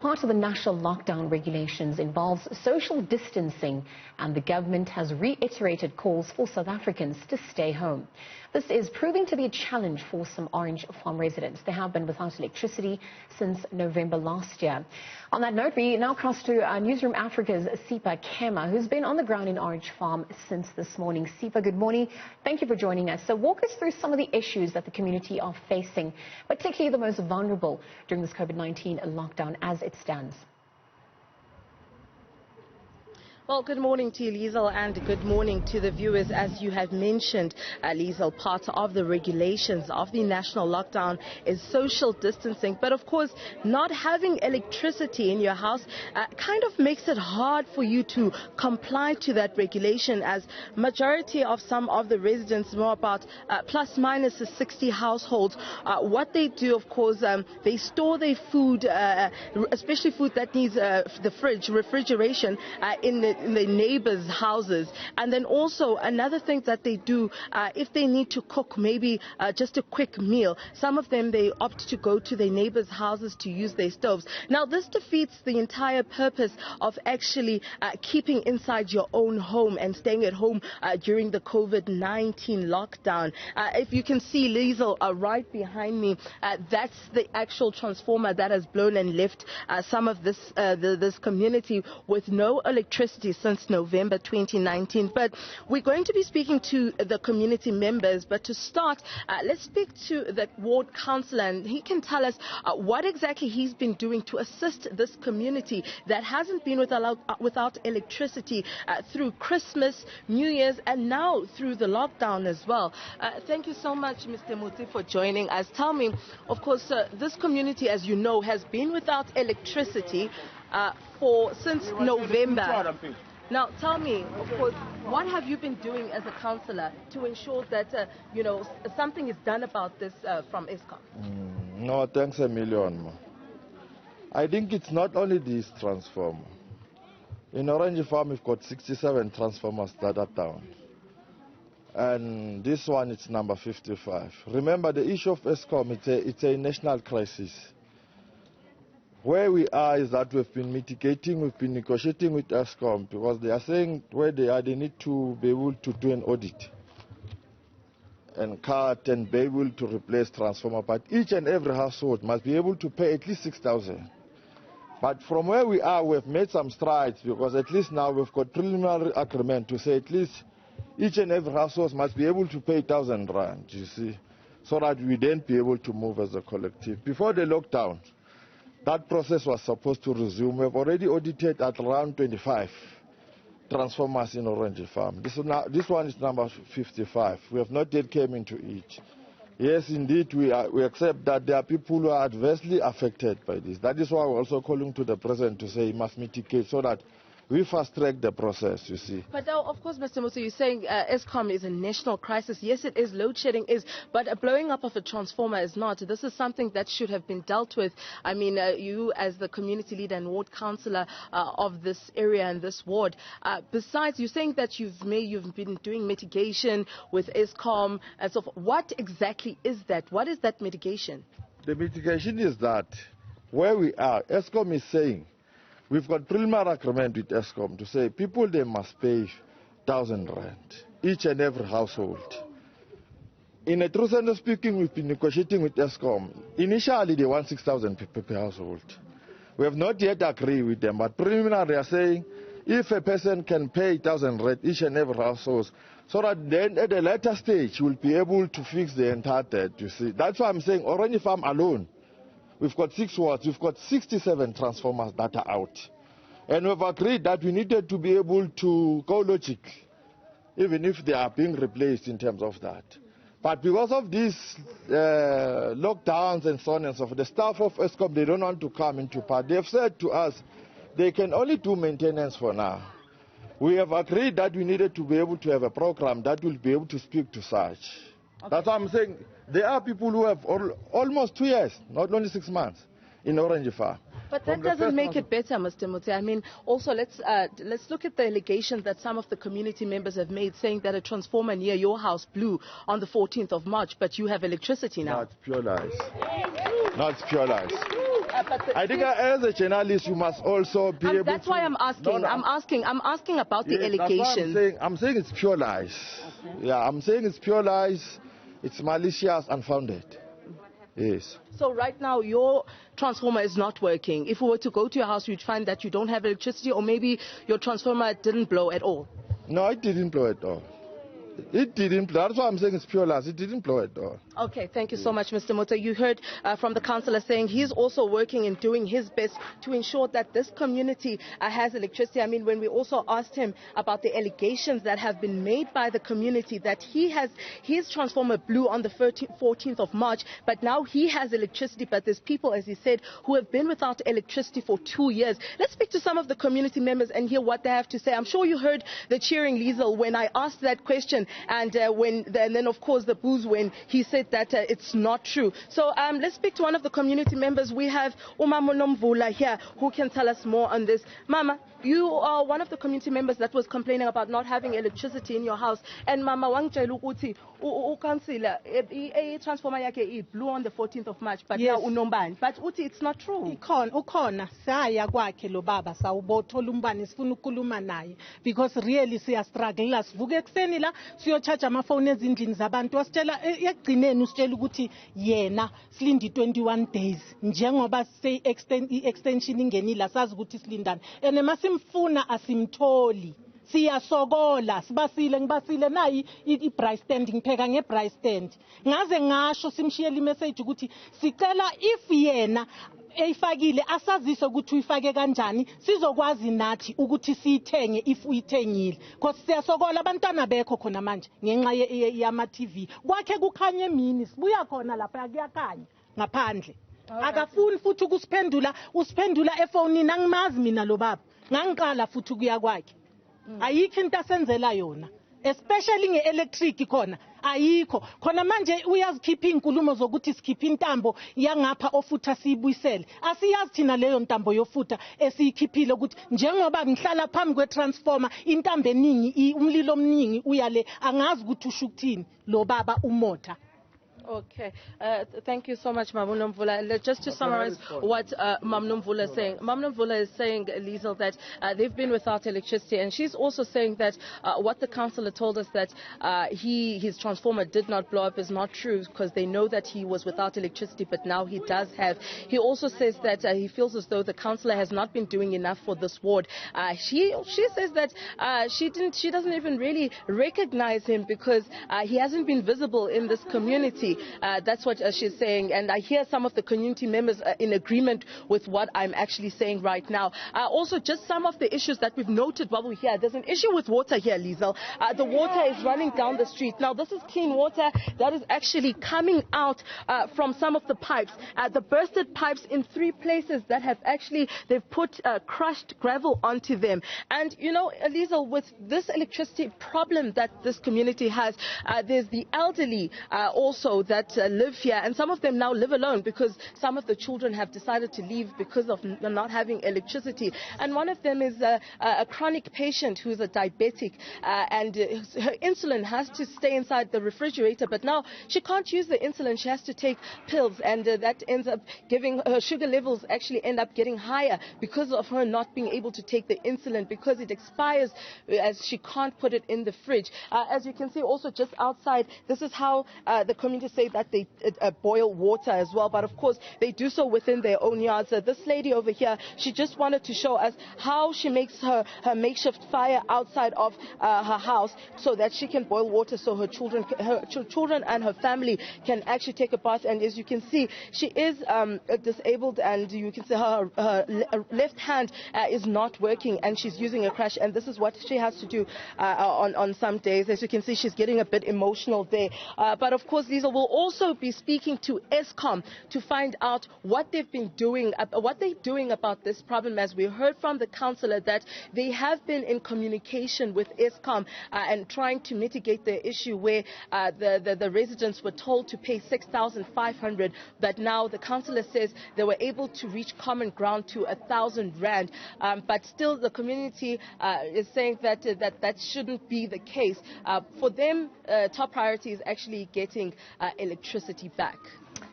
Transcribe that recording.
part of the national lockdown regulations involves social distancing, and the government has reiterated calls for South Africans to stay home. This is proving to be a challenge for some Orange Farm residents. They have been without electricity since November last year. On that note, we now cross to Newzroom Afrika's Sipha Kema, who's been on the ground in Orange Farm since this morning. Sipha, good morning. Thank you for joining us. So walk us through some of the issues that the community are facing, particularly the most vulnerable during this COVID-19 lockdown as it stands. Well, good morning to you, Liesl, and good morning to the viewers. As you have mentioned, Liesl, part of the regulations of the national lockdown is social distancing. But of course, not having electricity in your house kind of makes it hard for you to comply to that regulation, as majority of some of the residents, more about plus minus 60 households, what they do, of course, they store their food, especially food that needs the fridge, refrigeration, in the neighbors' houses. And then also another thing that they do, if they need to cook maybe just a quick meal, some of them, they opt to go to their neighbors' houses to use their stoves. Now this defeats the entire purpose of actually keeping inside your own home and staying at home during the COVID-19 lockdown. If you can see, Liesl, right behind me, that's the actual transformer that has blown and left some of this community with no electricity since November 2019. But we're going to be speaking to the community members. But to start, let's speak to the ward councillor, and he can tell us what exactly he's been doing to assist this community that hasn't been without electricity through Christmas, New Year's, and now through the lockdown as well. Thank you so much, Mr. Muti, for joining us. Tell me, of course, this community, as you know, has been without electricity since November. Now, tell me, of course, what have you been doing as a councillor to ensure that, something is done about this from Eskom? No, thanks a million, ma. I think it's not only this transformer. In Orange Farm, we've got 67 transformers that are down. And this one is number 55. Remember, the issue of Eskom, it's a national crisis. Where we are is that we've been mitigating, we've been negotiating with Eskom, because they are saying where they are, they need to be able to do an audit and cut and be able to replace transformer. But each and every household must be able to pay at least 6,000. But from where we are, we've made some strides, because at least now we've got preliminary agreement to say at least each and every household must be able to pay 1,000 rand, you see, so that we then be able to move as a collective. Before the lockdown, that process was supposed to resume. We've already audited at around 25 transformers in Orange Farm. This one is number 55. We have not yet came into it. Yes, indeed, we accept that there are people who are adversely affected by this. That is why we're also calling to the President to say he must mitigate so that we fast-track the process, you see. But now, of course, Mr. Musa, you're saying Eskom is a national crisis. Yes, it is. Load shedding is. But a blowing up of a transformer is not. This is something that should have been dealt with. I mean, you as the community leader and ward councillor of this area and this ward. Besides, you're saying that you've been doing mitigation with Eskom and so forth. What exactly is that? What is that mitigation? The mitigation is that where we are, Eskom is saying, we've got preliminary agreement with Eskom to say people, they must pay 1,000 rand, each and every household. In a true sense of speaking, we've been negotiating with Eskom. Initially, they want 6,000 per household. We have not yet agreed with them, but preliminary, they are saying if a person can pay 1,000 rand, each and every household, so that then at a later stage, we'll be able to fix the entire debt, you see. That's why I'm saying Orange Farm alone, we've got 6 wards, we've got 67 transformers that are out. And we've agreed that we needed to be able to go logic, even if they are being replaced in terms of that. But because of these lockdowns and so on and so forth, the staff of Eskom, they don't want to come into part. They have said to us, they can only do maintenance for now. We have agreed that we needed to be able to have a program that will be able to speak to such. Okay. That's why I'm saying there are people who have almost 2 years, not only 6 months, in Orange Farm. But that doesn't make it better, Mr. Muti. I mean, also let's look at the allegations that some of the community members have made, saying that a transformer near your house blew on the 14th of March, but you have electricity now. That's pure lies. That's pure lies. I think as a journalist, you must also be able that's to... why I'm asking. No. I'm asking about the Yes, allegations. that's what I'm saying it's pure lies. Okay. Yeah, I'm saying it's pure lies. It's malicious, unfounded. Yes. So right now, your transformer is not working. If we were to go to your house, you'd find that you don't have electricity, or maybe your transformer didn't blow at all. No, it didn't blow at all. It didn't blow. That's why I'm saying it's pure lies. It didn't blow at all. Okay, thank you so much, Mr. Mota. You heard from the councillor saying he's also working and doing his best to ensure that this community has electricity. I mean, when we also asked him about the allegations that have been made by the community that his transformer blew on the 14th of March, but now he has electricity, but there's people, as he said, who have been without electricity for 2 years. Let's speak to some of the community members and hear what they have to say. I'm sure you heard the cheering, Liesel, when I asked that question, and then of course the boos when he said that it's not true. So let's speak to one of the community members. We have Umama Nomvula here who can tell us more on this. Mama, you are one of the community members that was complaining about not having electricity in your house. And Mama wangitshela ukuthi ukansila transformer yakhe blew on the 14th of March, but now unombani. But uthi it's not true. Ukhona saya kwakhe lo baba sawubothola umbani sifuna ukukhuluma naye because really siya struggle la sivuka ekseni la siyo charge amafoni ezindlini zabantu wasitshela ekugcineni usitshela ukuthi yena silindi 21 days njengoba se extension ingenile sazi ukuthi silindana ene masimfuna asimtholi siyasokola sibasile ngibasile nayi i-price stand ngipheka nge-price stand ngaze ngasho simshiyela i-message ukuthi sicela if yena eyifakile asazise ukuthi uyifake kanjani sizokwazi nathi ukuthi siyithenge if uyithengile because siyasokola abantwana bekho khona manje ngenxa yama TV kwakhe kukhanye emini sibuya khona lapha kuyakhanya ngaphandle akafuni futhi usiphendula efonini angimazi mina lo baba ngangiqala futhi kuya kwakhe ayikho into asenzela yona especially nge-electric khona ayikho khona manje uyazikhipha inkulumo zokuthi sikhipha intambo yangapha ofutha siyibuyisele asiyazi thina leyo ntambo yofutha esiyikhiphile ukuthi njengoba ngihlala phambi kwetransformer intambo eningi umlilo omningi uyale angazi ukuthi usho ukuthini lo baba umota. Okay, thank you so much, Mam Nomvula. Just to summarize what Mam Nomvula is saying. Mam Nomvula is saying, Liesel, that they've been without electricity, and she's also saying that what the councillor told us that his transformer did not blow up is not true because they know that he was without electricity, but now he does have. He also says that he feels as though the councillor has not been doing enough for this ward. She says that she doesn't even really recognize him because he hasn't been visible in this community. That's what she's saying, and I hear some of the community members in agreement with what I'm actually saying right now. Also, just some of the issues that we've noted while we're here. There's an issue with water here, Liesel. The water is running down the street. Now, this is clean water that is actually coming out from some of the pipes. The bursted pipes in 3 places that have actually, they've put crushed gravel onto them. And, you know, Liesel, with this electricity problem that this community has, there's the elderly also that live here, and some of them now live alone because some of the children have decided to leave because of not having electricity. And one of them is a chronic patient who's a diabetic, and her insulin has to stay inside the refrigerator, but now she can't use the insulin. She has to take pills, and that ends up giving her sugar levels actually end up getting higher because of her not being able to take the insulin because it expires as she can't put it in the fridge. As you can see also just outside, this is how the community say that they boil water as well, but of course they do so within their own yards. This lady over here, she just wanted to show us how she makes her makeshift fire outside of her house so that she can boil water so her children and her family can actually take a bath. And as you can see, she is disabled, and you can see her left hand is not working and she's using a crutch, and this is what she has to do on some days. As you can see, she's getting a bit emotional there, but of course Lisa will also be speaking to Eskom to find out what they've been doing, what they're doing about this problem. As we heard from the councillor that they have been in communication with Eskom and trying to mitigate the issue where the residents were told to pay 6,500, but now the councillor says they were able to reach common ground to 1,000 rand, but still the community is saying that shouldn't be the case. For them, top priority is actually getting electricity back.